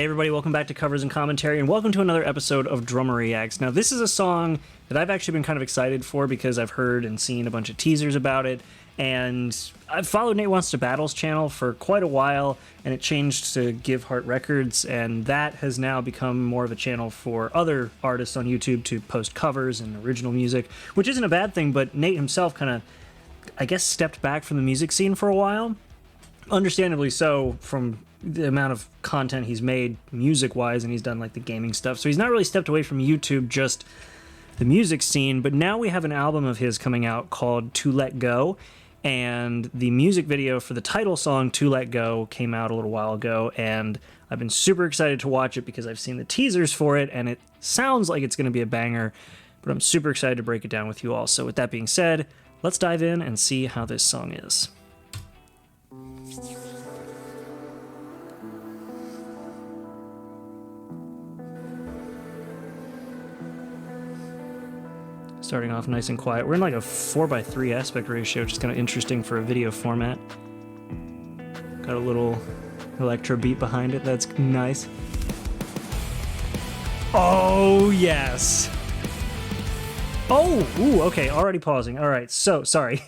Hey everybody, welcome back to Covers and Commentary, and welcome to another episode of Drummer Reacts. Now this is a song that I've actually been kind of excited for because I've heard and seen a bunch of teasers about it, and I've followed NateWantsToBattle's channel for quite a while, and it changed to Give Heart Records, and that has now become more of a channel for other artists on YouTube to post covers and original music, which isn't a bad thing, but Nate himself kind of, I guess, stepped back from the music scene for a while. Understandably so, from the amount of content he's made music-wise, and he's done like the gaming stuff. So he's not really stepped away from YouTube, just the music scene. But now we have an album of his coming out called To Let Go, and the music video for the title song To Let Go came out a little while ago, and I've been super excited to watch it because I've seen the teasers for it, and it sounds like it's going to be a banger, but I'm super excited to break it down with you all. So with that being said, let's dive in and see how this song is. Starting off nice and quiet. We're in like a 4:3 aspect ratio, which is kind of interesting for a video format. Got a little electro beat behind it. That's nice. Oh, yes. Oh, ooh, okay. Already pausing. All right. So, sorry.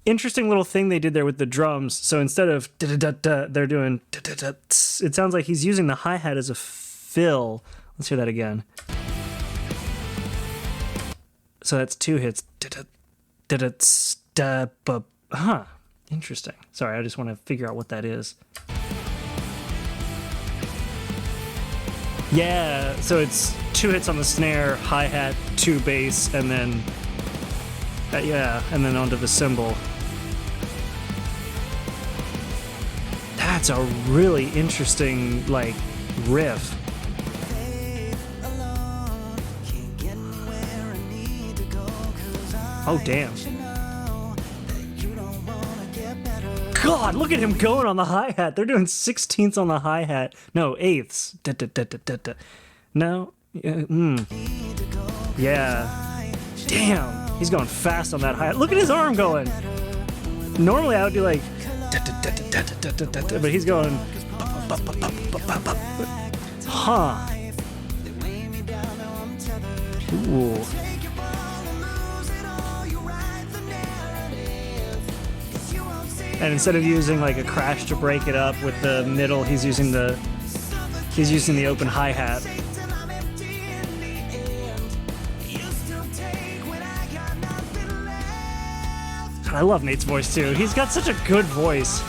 Interesting little thing they did there with the drums. So instead of da-da-da-da, they're doing da-da-da. It sounds like he's using the hi-hat as a fill. Let's hear that again. So that's two hits. Huh. Interesting. Sorry, I just want to figure out what that is. Yeah, so it's two hits on the snare, hi-hat, two bass, and then... yeah, and then onto the cymbal. That's a really interesting, like, riff. Oh, damn. God, look at him going on the hi-hat. They're doing 16ths on the hi-hat. No, eighths. No? Yeah. Damn. He's going fast on that hi-hat. Look at his arm going. Normally I would do like... but he's going... Huh. Ooh. And instead of using like a crash to break it up with the middle, he's using the open hi-hat. I love Nate's voice too. He's got such a good voice.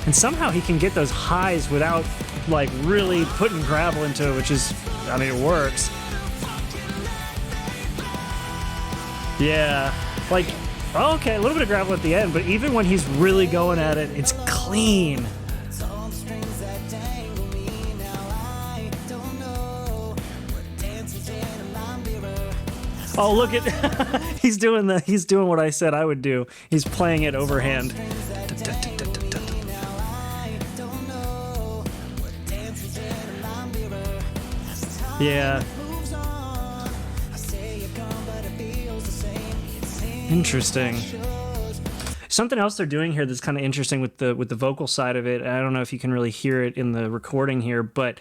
And somehow he can get those highs without like really putting gravel into it, which is, I mean, it works. Yeah, like, okay, a little bit of gravel at the end, but even when he's really going at it, it's clean. Oh, look at, he's doing what I said I would do. He's playing it overhand. Yeah. Interesting. Something else they're doing here that's kind of interesting with the vocal side of it. I don't know if you can really hear it in the recording here, but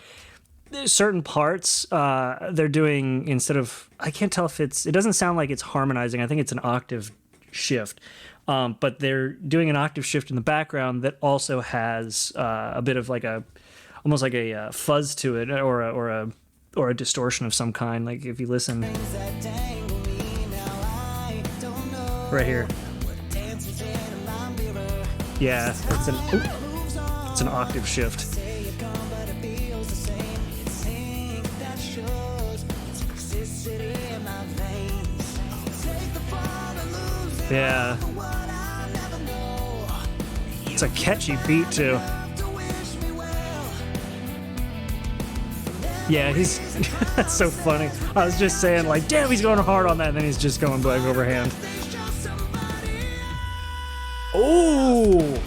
there's certain parts they're doing instead of, I can't tell if it doesn't sound like it's harmonizing. I think it's an octave shift. But they're doing an octave shift in the background that also has a bit of like almost like a fuzz to it, or a distortion of some kind. Like if you listen. Right here. Yeah, it's an octave shift. Yeah. It's a catchy beat too. Yeah, he's that's so funny. I was just saying like, damn, he's going hard on that, and then he's just going black overhand. Oh!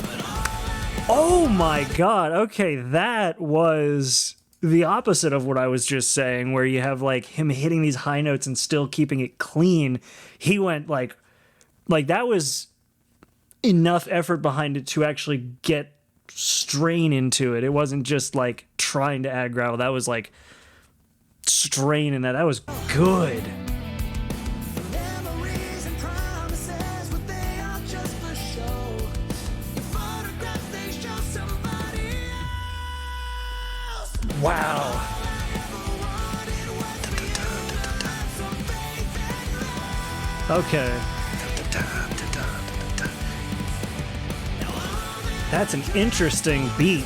Oh my god. Okay, that was the opposite of what I was just saying, where you have like him hitting these high notes and still keeping it clean. He went like that was enough effort behind it to actually get strain into it. It wasn't just like trying to add gravel. That was like strain in that. That was good. Wow. Okay. That's an interesting beat.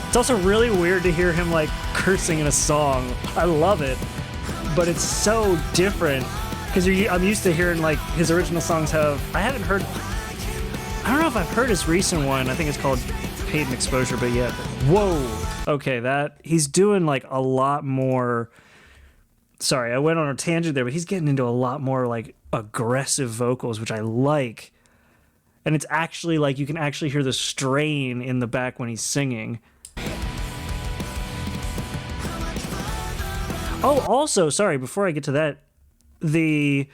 It's also really weird to hear him like cursing in a song. I love it, but it's so different because I'm used to hearing like his original songs have. I don't know if I've heard his recent one. I think it's called Paid in Exposure, but yeah. Whoa. Okay, that he's doing like a lot more. Sorry, I went on a tangent there, but he's getting into a lot more like aggressive vocals, which I like. And it's actually like you can actually hear the strain in the back when he's singing. Oh, also, sorry, before I get to that, the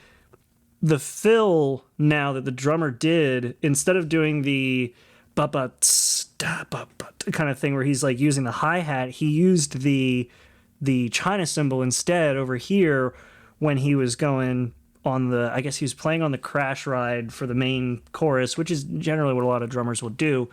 fill now that the drummer did, instead of doing the kind of thing where he's like using the hi-hat, he used the China cymbal instead over here when he was going on the, I guess he was playing on the crash ride for the main chorus, which is generally what a lot of drummers will do.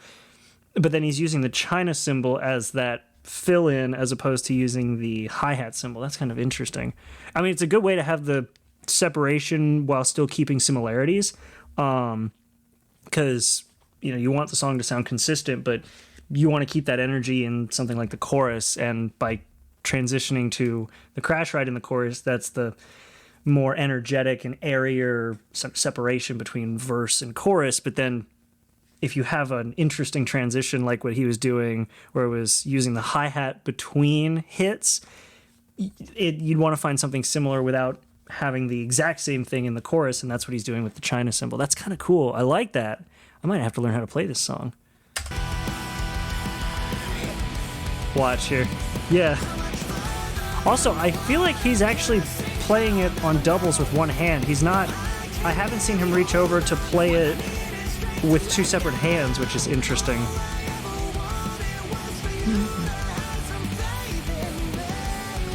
But then he's using the China cymbal as that fill in as opposed to using the hi-hat cymbal. That's kind of interesting. I mean, it's a good way to have the separation while still keeping similarities. Because, you want the song to sound consistent, but you want to keep that energy in something like the chorus. And by transitioning to the crash ride in the chorus, that's the more energetic and airier separation between verse and chorus. But then if you have an interesting transition like what he was doing, where it was using the hi-hat between hits, you'd want to find something similar without having the exact same thing in the chorus, and that's what he's doing with the China cymbal. That's kind of cool. I like that. I might have to learn how to play this song. Watch here. Yeah. Also, I feel like he's actually playing it on doubles with one hand. He's not... I haven't seen him reach over to play it with two separate hands, which is interesting.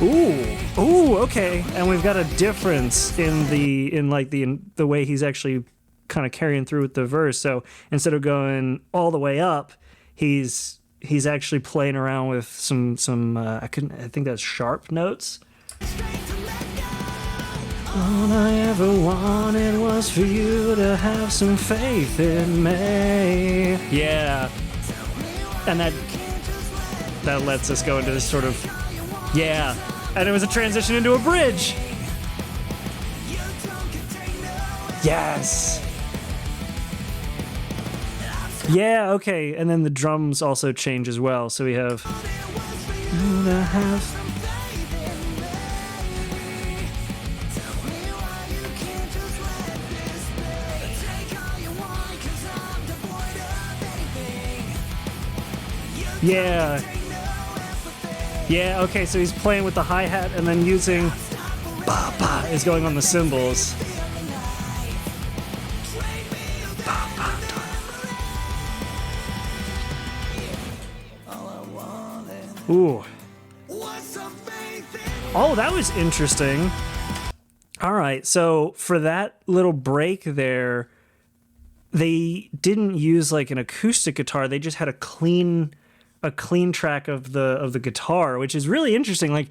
Ooh, okay. And we've got a difference in the way he's actually kind of carrying through with the verse. So instead of going all the way up, he's actually playing around with some I think that's sharp notes. All I ever wanted was for you to have some faith in me. Yeah. And that lets us go into this sort of, yeah. And it was a transition into a bridge. Yes. Yeah, okay. And then the drums also change as well. So we have... Yeah. Yeah, okay, so he's playing with the hi-hat and then using ba-ba is going on the cymbals. Ooh. Oh, that was interesting. All right, so for that little break there, they didn't use like an acoustic guitar. They just had a clean track of the guitar, which is really interesting. Like,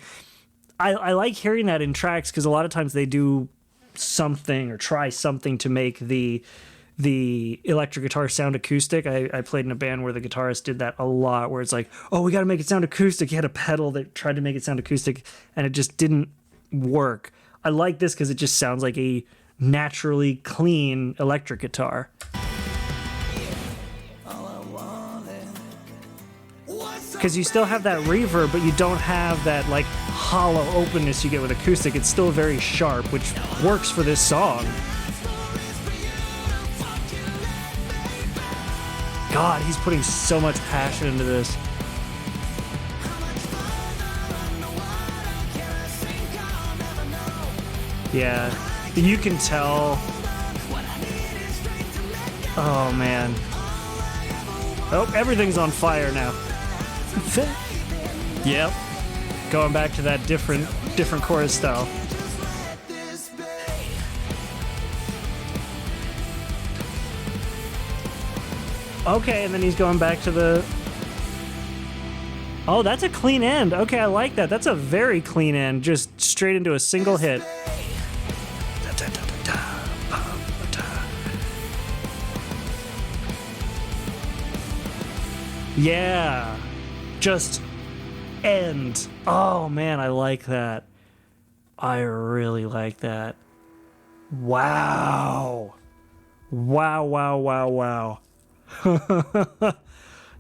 I like hearing that in tracks because a lot of times they do something or try something to make the electric guitar sound acoustic. I played in a band where the guitarist did that a lot, where it's like, oh, we got to make it sound acoustic. He had a pedal that tried to make it sound acoustic, and it just didn't work. I like this because it just sounds like a naturally clean electric guitar. Because you still have that reverb, but you don't have that like hollow openness you get with acoustic. It's still very sharp, which works for this song. God, he's putting so much passion into this. Yeah, you can tell. Oh, man. Oh, everything's on fire now. Yep. Going back to that different chorus style. Okay, and then he's going back to the... Oh, that's a clean end. Okay, I like that. That's a very clean end. Just straight into a single hit. Yeah. Just end. Oh, man, I like that. I really like that. Wow. Wow, wow, wow, wow.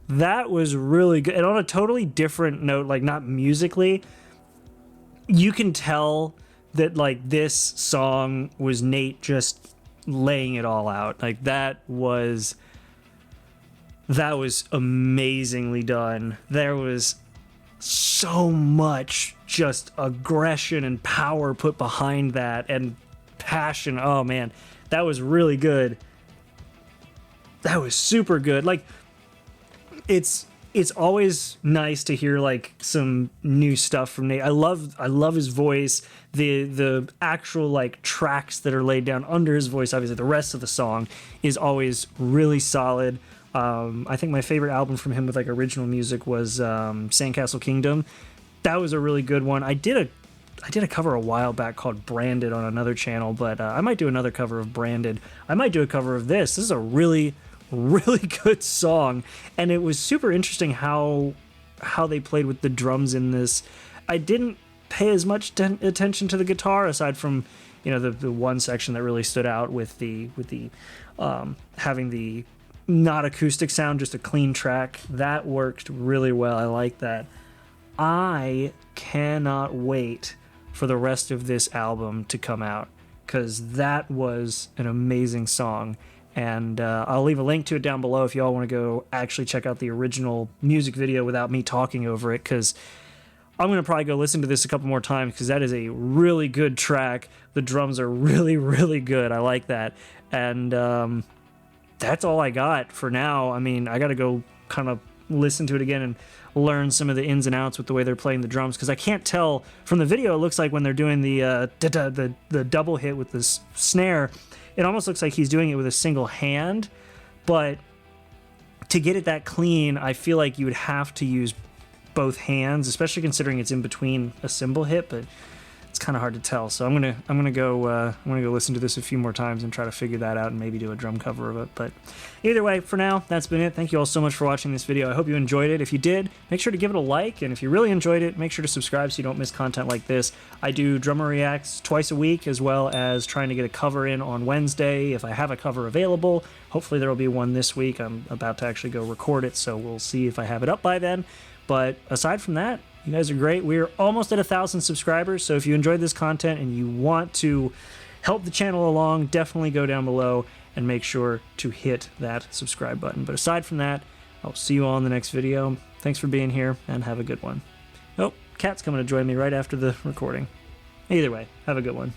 That was really good. And on a totally different note, like not musically, you can tell that like this song was Nate just laying it all out. Like that was amazingly done. There was so much just aggression and power put behind that and passion. Oh man, that was really good. That was super good. Like it's always nice to hear like some new stuff from Nate. I love his voice. The actual like tracks that are laid down under his voice, obviously the rest of the song is always really solid. I think my favorite album from him with like original music was Sandcastle Kingdom. That was a really good one. I did a cover a while back called Branded on another channel, but I might do another cover of Branded. I might do a cover of this. This is a really good song, and it was super interesting how they played with the drums in this. I didn't pay as much attention to the guitar aside from the one section that really stood out with the having the not acoustic sound, just a clean track. That worked really well. I like that. I cannot wait for the rest of this album to come out because that was an amazing song. And I'll leave a link to it down below if y'all want to go actually check out the original music video without me talking over it, because I'm going to probably go listen to this a couple more times because that is a really good track. The drums are really, really good. I like that. And that's all I got for now. I mean, I got to go kind of listen to it again and learn some of the ins and outs with the way they're playing the drums, because I can't tell from the video. It looks like when they're doing the double hit with this snare, it almost looks like he's doing it with a single hand, but to get it that clean, I feel like you would have to use both hands, especially considering it's in between a cymbal hit, but it's kind of hard to tell. So I'm gonna go listen to this a few more times and try to figure that out and maybe do a drum cover of it. But either way, for now, that's been it. Thank you all so much for watching this video. I hope you enjoyed it. If you did, make sure to give it a like, and if you really enjoyed it, make sure to subscribe so you don't miss content like this. I do drummer reacts twice a week, as well as trying to get a cover in on Wednesday if I have a cover available. Hopefully there will be one this week. I'm about to actually go record it, so we'll see if I have it up by then. But aside from that, you guys are great. We're almost at 1,000 subscribers, so if you enjoyed this content and you want to help the channel along, definitely go down below and make sure to hit that subscribe button. But aside from that, I'll see you all in the next video. Thanks for being here, and have a good one. Oh, Kat's coming to join me right after the recording. Either way, have a good one.